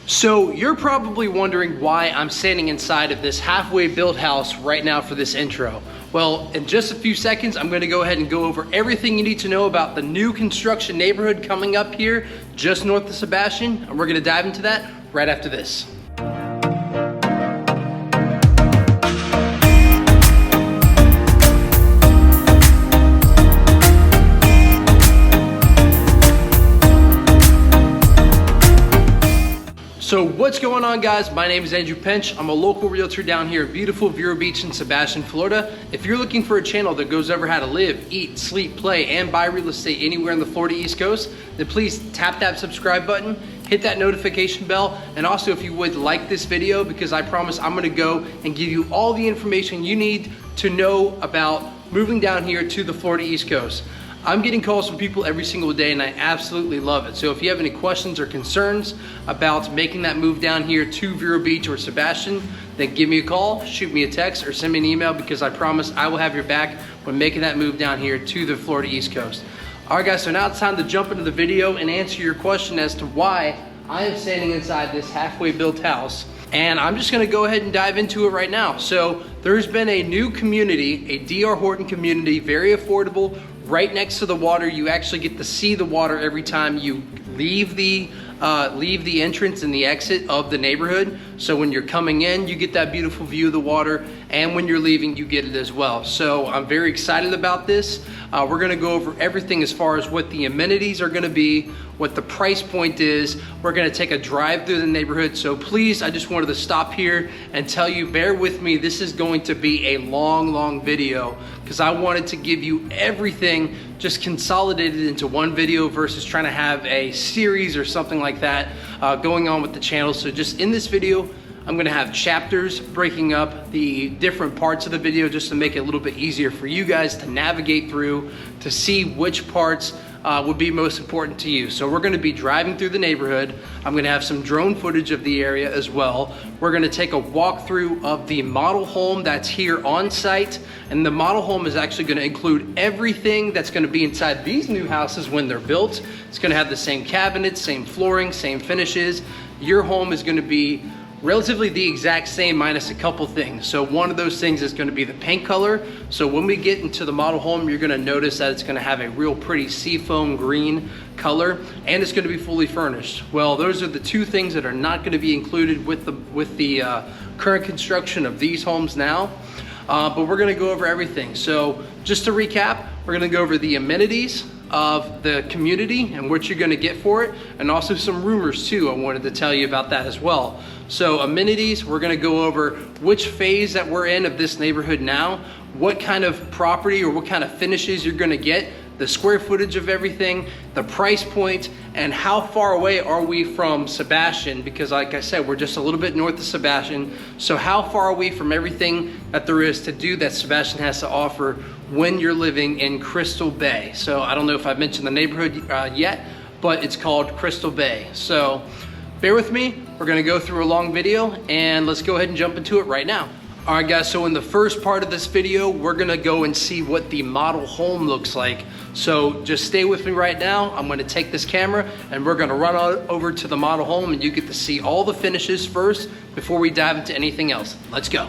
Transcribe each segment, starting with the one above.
So you're probably wondering why I'm standing inside of this halfway built house right now for this intro. Well, in just a few seconds, I'm gonna go ahead and go over everything you need to know about the new construction neighborhood coming up here just north of Sebastian, and we're gonna dive into that right after this. So what's going on, guys? My name is Andrew Pinch. I'm a local realtor down here at beautiful Vero Beach in Sebastian, Florida. If you're looking for a channel that goes over how to live, eat, sleep, play, and buy real estate anywhere in the Florida East Coast, then please tap that subscribe button, hit that notification bell, and also if you would like this video, because I promise I'm gonna go and give you all the information you need to know about moving down here to the Florida East Coast. I'm getting calls from people every single day and I absolutely love it. So if you have any questions or concerns about making that move down here to Vero Beach or Sebastian, then give me a call, shoot me a text, or send me an email, because I promise I will have your back when making that move down here to the Florida East Coast. All right, guys, so now it's time to jump into the video and answer your question as to why I am standing inside this halfway built house. And I'm just gonna go ahead and dive into it right now. So there's been a new community, a DR Horton community, very affordable, right next to the water. You actually get to see the water every time you leave the entrance and the exit of the neighborhood. So when you're coming in, you get that beautiful view of the water, and when you're leaving, you get it as well. So I'm very excited about this. We're gonna go over everything as far as what the amenities are gonna be, what the price point is. We're gonna take a drive through the neighborhood. So please, I just wanted to stop here and tell you, bear with me. This is going to be a long video, because I wanted to give you everything just consolidated into one video versus trying to have a series or something like that going on with the channel. So just in this video, I'm gonna have chapters breaking up the different parts of the video just to make it a little bit easier for you guys to navigate through, to see which parts would be most important to you. So we're gonna be driving through the neighborhood. I'm gonna have some drone footage of the area as well. We're gonna take a walkthrough of the model home that's here on site. And the model home is actually gonna include everything that's gonna be inside these new houses when they're built. It's gonna have the same cabinets, same flooring, same finishes. Your home is gonna be relatively the exact same, minus a couple things. So one of those things is gonna be the paint color. So when we get into the model home, you're gonna notice that it's gonna have a real pretty seafoam green color, and it's gonna be fully furnished. Well, those are the two things that are not gonna be included with the current construction of these homes now. But we're gonna go over everything. So just to recap, we're gonna go over the amenities of the community and what you're gonna get for it, and also some rumors too. I wanted to tell you about that as well. So amenities, we're gonna go over which phase that we're in of this neighborhood now, what kind of property or what kind of finishes you're gonna get, the square footage of everything, the price point, and how far away are we from Sebastian, because like I said, we're just a little bit north of Sebastian. So how far away from everything that there is to do that Sebastian has to offer when you're living in Crystal Bay. So I don't know if I've mentioned the neighborhood yet, but it's called Crystal Bay. So bear with me, we're gonna go through a long video, and let's go ahead and jump into it right now. All right, guys, so in the first part of this video, we're gonna go and see what the model home looks like. So just stay with me right now. I'm gonna take this camera and we're gonna run over to the model home, and you get to see all the finishes first before we dive into anything else. Let's go.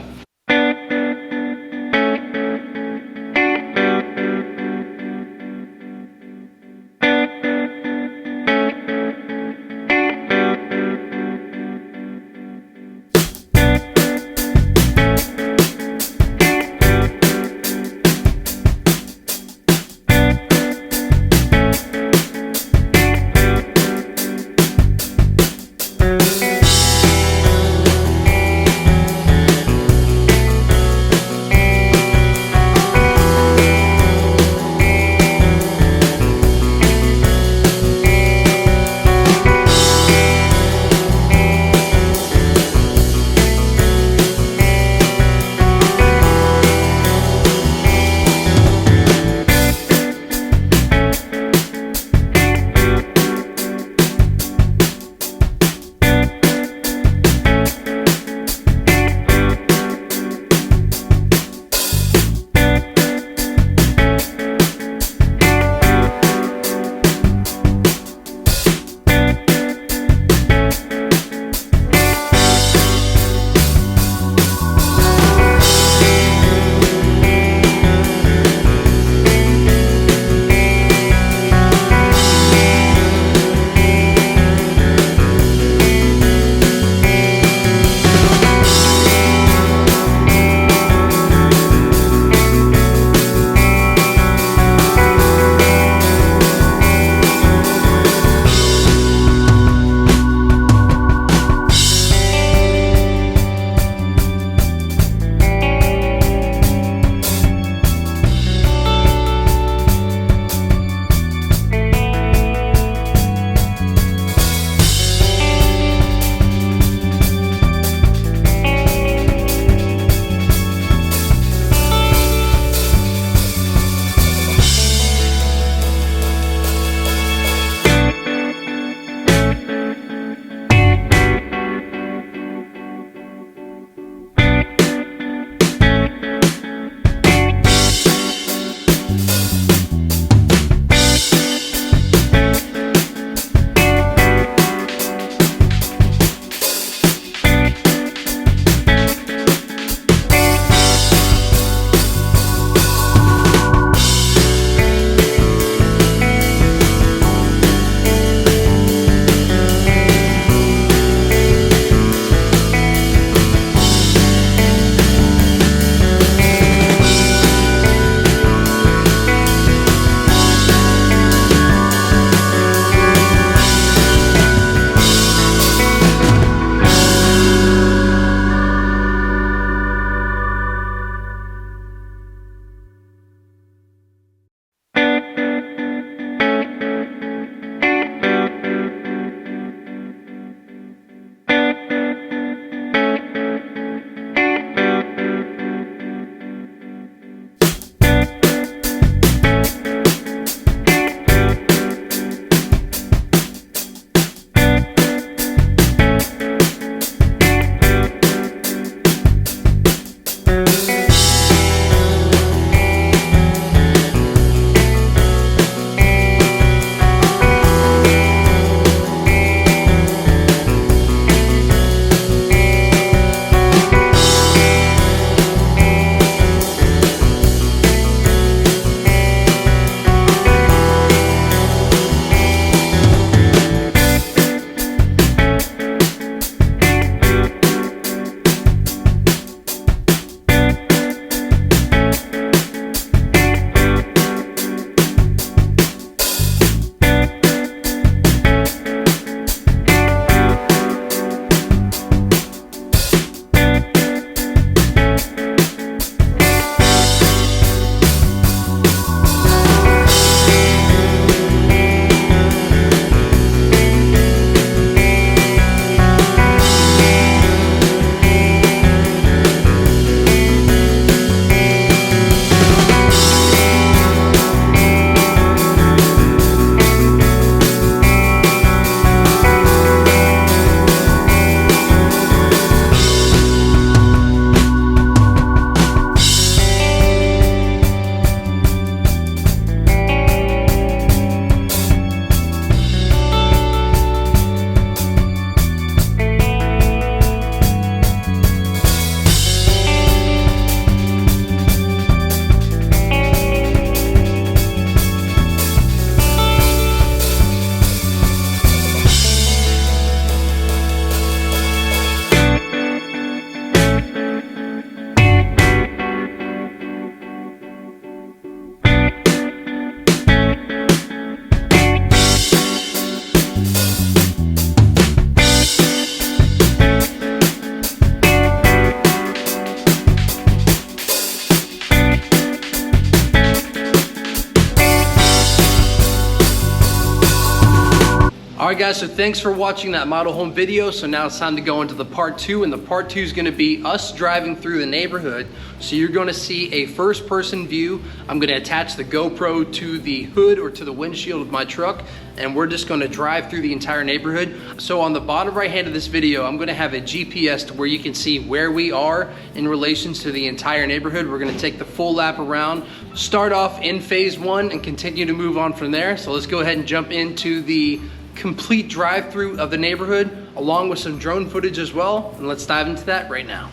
Alright guys, so thanks for watching that model home video. So now it's time to go into the part 2, and the part 2 is going to be us driving through the neighborhood. So you're going to see a first person view. I'm going to attach the GoPro to the hood or to the windshield of my truck, and we're just going to drive through the entire neighborhood. So on the bottom right hand of this video, I'm going to have a GPS to where you can see where we are in relation to the entire neighborhood. We're going to take the full lap around, start off in phase 1 and continue to move on from there. So let's go ahead and jump into the complete drive-through of the neighborhood along with some drone footage as well, and let's dive into that right now.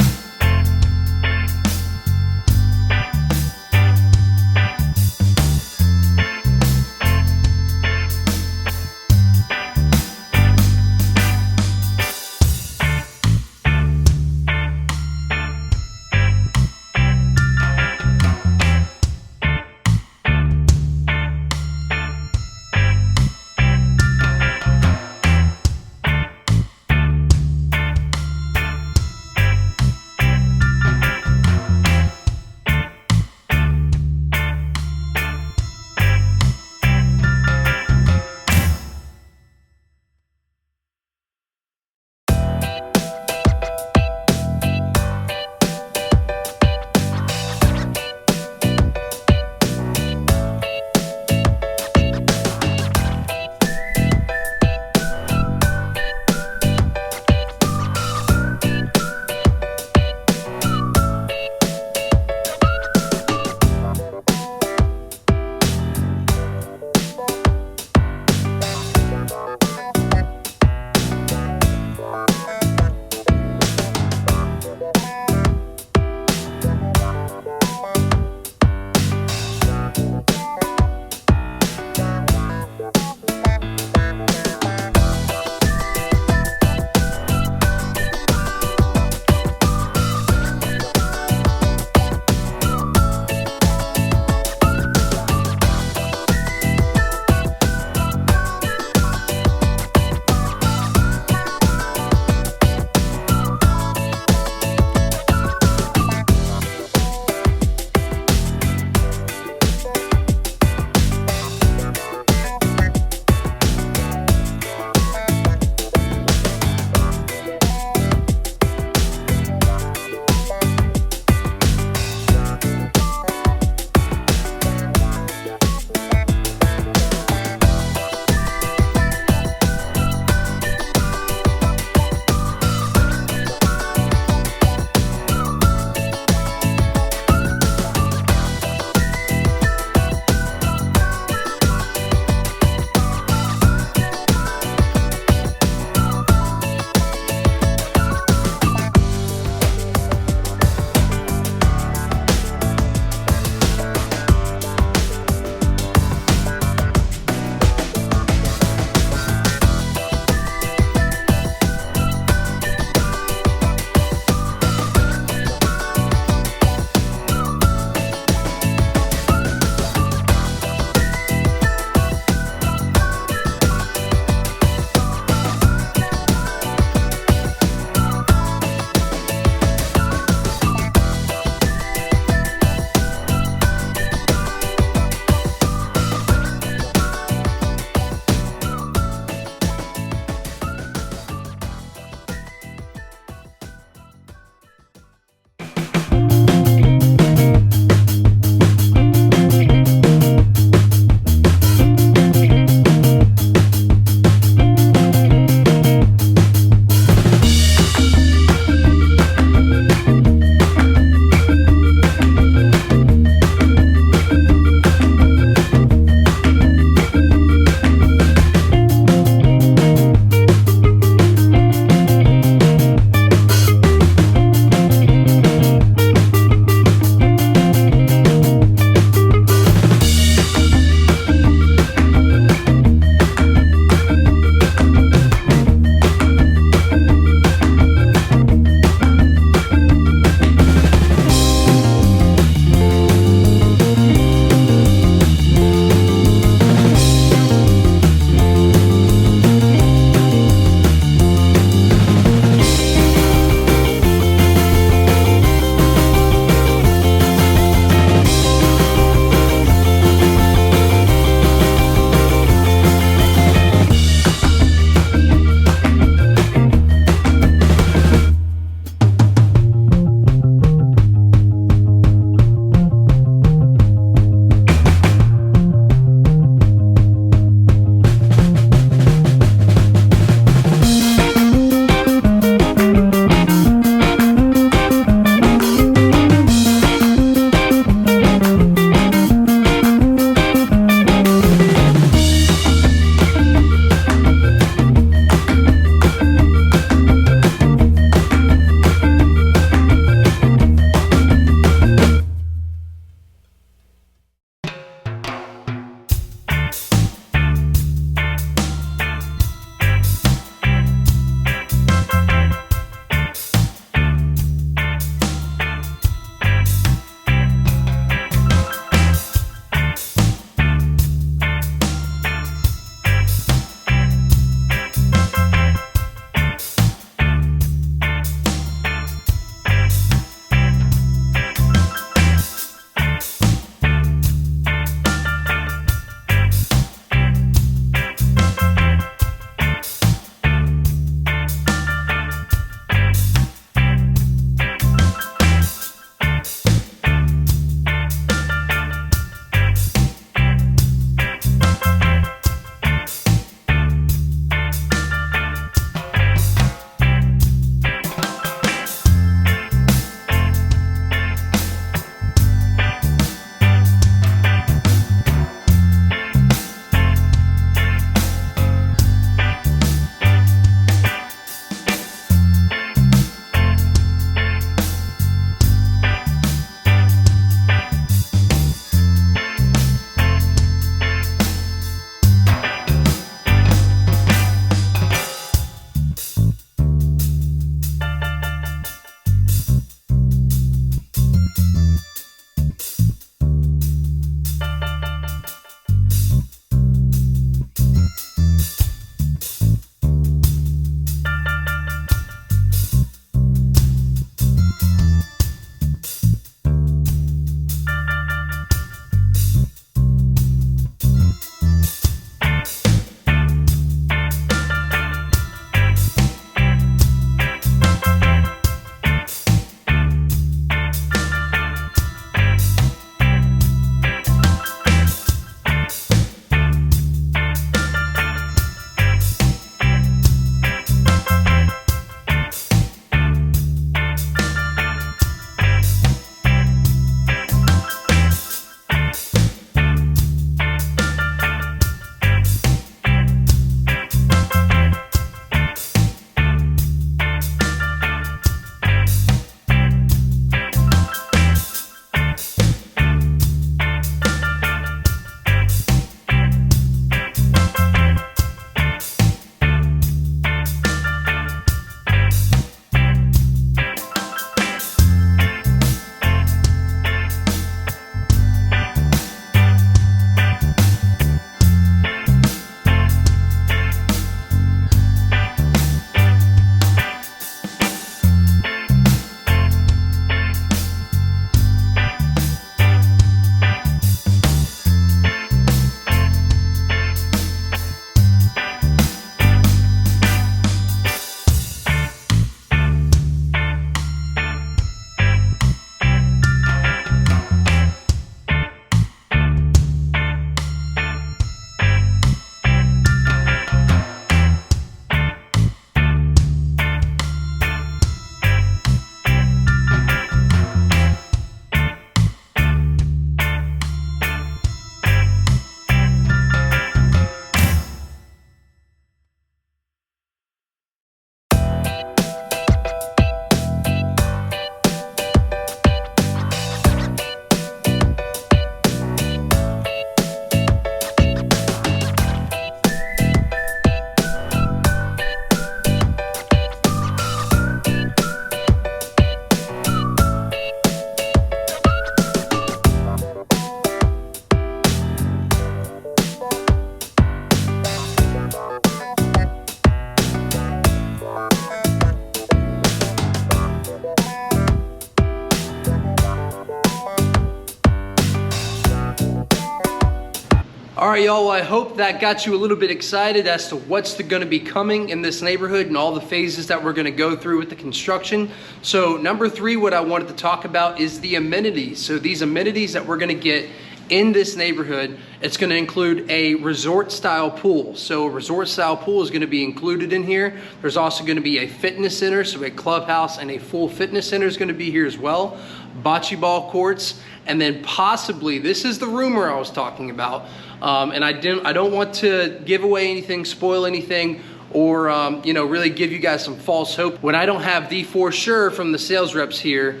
All right, y'all, well, I hope that got you a little bit excited as to what's going to be coming in this neighborhood and all the phases that we're going to go through with the construction. So number 3, what I wanted to talk about is the amenities. So these amenities that we're going to get in this neighborhood, it's going to include a resort style pool. So a resort style pool is going to be included in here. There's also going to be a fitness center, so a clubhouse and a full fitness center is going to be here as well. Bocce ball courts, and then possibly, this is the rumor I was talking about, and I don't want to give away anything, spoil anything, or really give you guys some false hope when I don't have the for sure from the sales reps here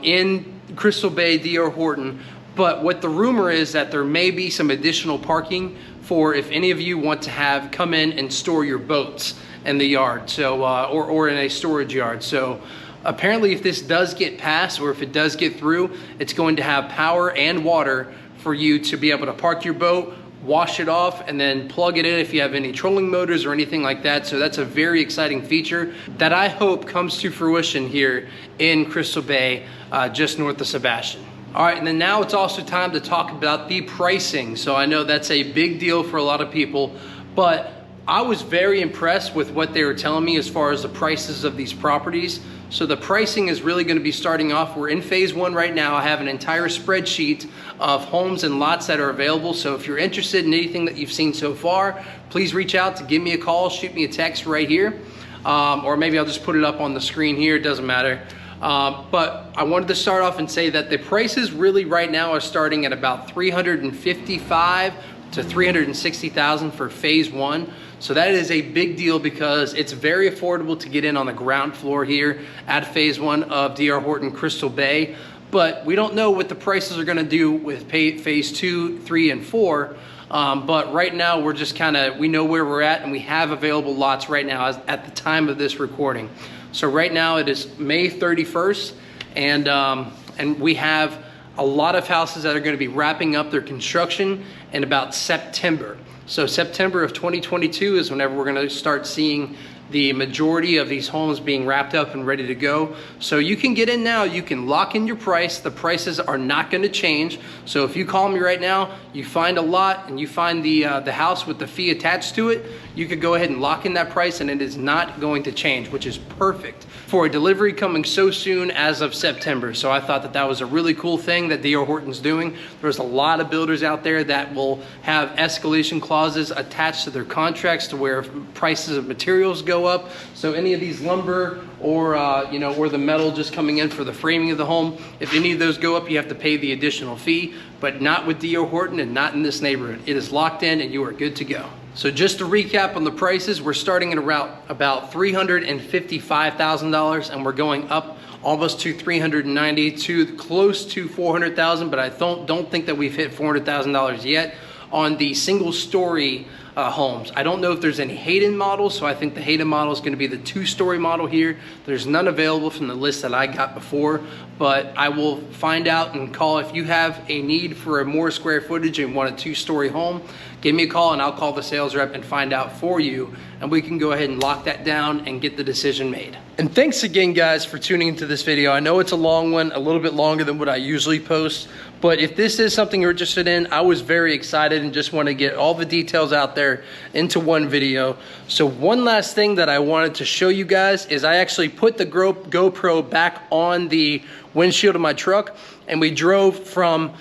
in Crystal Bay, D.R. Horton. But what the rumor is that there may be some additional parking for if any of you want to come in and store your boats in the yard, so or in a storage yard. So apparently, if this does get passed, or if it does get through, it's going to have power and water for you to be able to park your boat, wash it off, and then plug it in if you have any trolling motors or anything like that. So that's a very exciting feature that I hope comes to fruition here in Crystal Bay, just north of Sebastian. All right, and then now it's also time to talk about the pricing. So I know that's a big deal for a lot of people, but I was very impressed with what they were telling me as far as the prices of these properties. So the pricing is really going to be starting off. We're in phase 1 right now. I have an entire spreadsheet of homes and lots that are available. So if you're interested in anything that you've seen so far, please reach out to give me a call, shoot me a text right here. Or maybe I'll just put it up on the screen here, it doesn't matter. But I wanted to start off and say that the prices really right now are starting at about $355,000 to $360,000 for phase 1. So that is a big deal because it's very affordable to get in on the ground floor here at phase 1 of D.R. Horton Crystal Bay. But we don't know what the prices are going to do with phase 2, 3, and 4. But right now we're just we know where we're at, and we have available lots right now at the time of this recording. So right now it is May 31st, and we have a lot of houses that are going to be wrapping up their construction in about September. So September of 2022 is whenever we're going to start seeing the majority of these homes being wrapped up and ready to go. So you can get in now, you can lock in your price. The prices are not going to change. So if you call me right now, you find a lot and you find the house with the fee attached to it, you could go ahead and lock in that price and it is not going to change, which is perfect for a delivery coming so soon as of September. So I thought that that was a really cool thing that D.R. Horton's doing. There's a lot of builders out there that will have escalation clauses attached to their contracts to where prices of materials go up. So any of these lumber or or the metal just coming in for the framing of the home, if any of those go up, you have to pay the additional fee, but not with D.R. Horton and not in this neighborhood. It is locked in and you are good to go. So just to recap on the prices, we're starting at around about $355,000 and we're going up almost to $390,000 to close to $400,000, but I don't think that we've hit $400,000 yet on the single story homes. I don't know if there's any Hayden models, so I think the Hayden model is going to be the 2-story model here. There's none available from the list that I got before, but I will find out and call. If you have a need for a more square footage and want a 2-story home, give me a call and I'll call the sales rep and find out for you, and we can go ahead and lock that down and get the decision made. And thanks again, guys, for tuning into this video. I know it's a long one, a little bit longer than what I usually post, but if this is something you're interested in, I was very excited and just want to get all the details out there into one video. So one last thing that I wanted to show you guys is I actually put the GoPro back on the windshield of my truck, and we drove from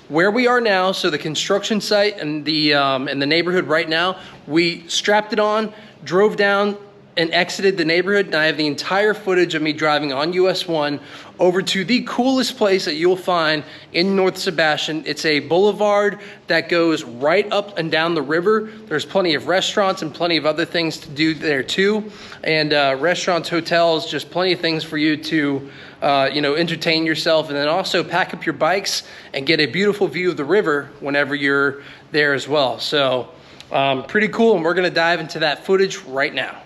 where we are now, so the construction site and the neighborhood right now, we strapped it on, drove down and exited the neighborhood, and I have the entire footage of me driving on US 1 over to the coolest place that you'll find in North Sebastian. It's a boulevard that goes right up and down the river. There's plenty of restaurants and plenty of other things to do there too. And restaurants, hotels, just plenty of things for you to entertain yourself, and then also pack up your bikes and get a beautiful view of the river whenever you're there as well. So pretty cool, and we're gonna dive into that footage right now.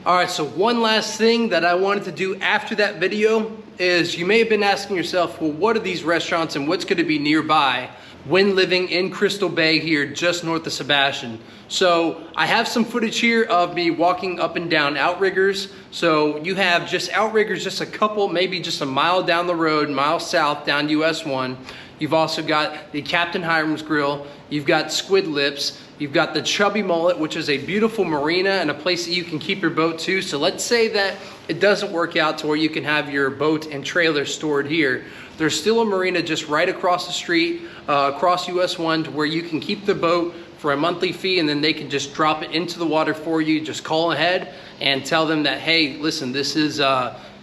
All right, so one last thing that I wanted to do after that video is, you may have been asking yourself, well, what are these restaurants and what's going to be nearby when living in Crystal Bay here just north of Sebastian. So I have some footage here of me walking up and down Outriggers. So you have just Outriggers, just a couple, maybe just a mile down the road, mile south down US 1. You've also got the Captain Hiram's Grill. You've got Squid Lips. You've got the Chubby Mullet, which is a beautiful marina and a place that you can keep your boat too. So let's say that it doesn't work out to where you can have your boat and trailer stored here. There's still a marina just right across the street, across US 1, to where you can keep the boat for a monthly fee, and then they can just drop it into the water for you. Just call ahead and tell them that, hey, listen, this is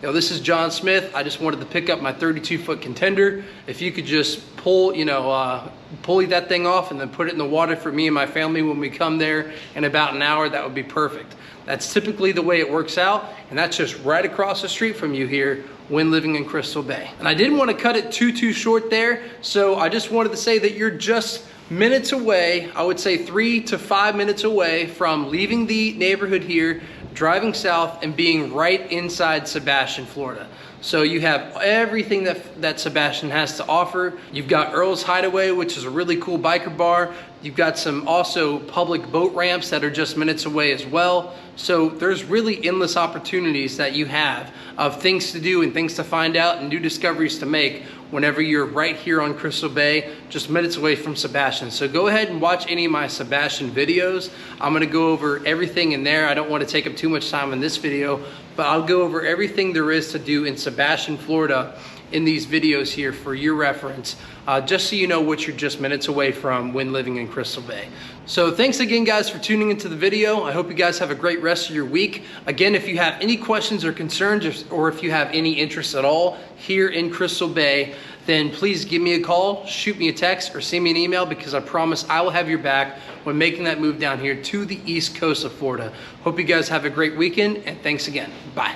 this is John Smith. I just wanted to pick up my 32-foot contender. If you could just pulley that thing off and then put it in the water for me and my family when we come there in about an hour, that would be perfect. That's typically the way it works out, and that's just right across the street from you here when living in Crystal Bay. And I didn't want to cut it too short there, so I just wanted to say that you're just minutes away, I would say 3 to 5 minutes away from leaving the neighborhood here, driving south, and being right inside Sebastian, Florida. So you have everything that Sebastian has to offer. You've got Earl's Hideaway, which is a really cool biker bar. You've got some also public boat ramps that are just minutes away as well. So there's really endless opportunities that you have of things to do and things to find out and new discoveries to make whenever you're right here on Crystal Bay, just minutes away from Sebastian. So go ahead and watch any of my Sebastian videos. I'm gonna go over everything in there. I don't want to take up too much time in this video, but I'll go over everything there is to do in Sebastian, Florida in these videos here for your reference, just so you know what you're just minutes away from when living in Crystal Bay. So thanks again, guys, for tuning into the video. I hope you guys have a great rest of your week. Again, if you have any questions or concerns, or if you have any interest at all here in Crystal Bay, then please give me a call, shoot me a text, or send me an email, because I promise I will have your back when making that move down here to the east coast of Florida. Hope you guys have a great weekend, and thanks again. Bye.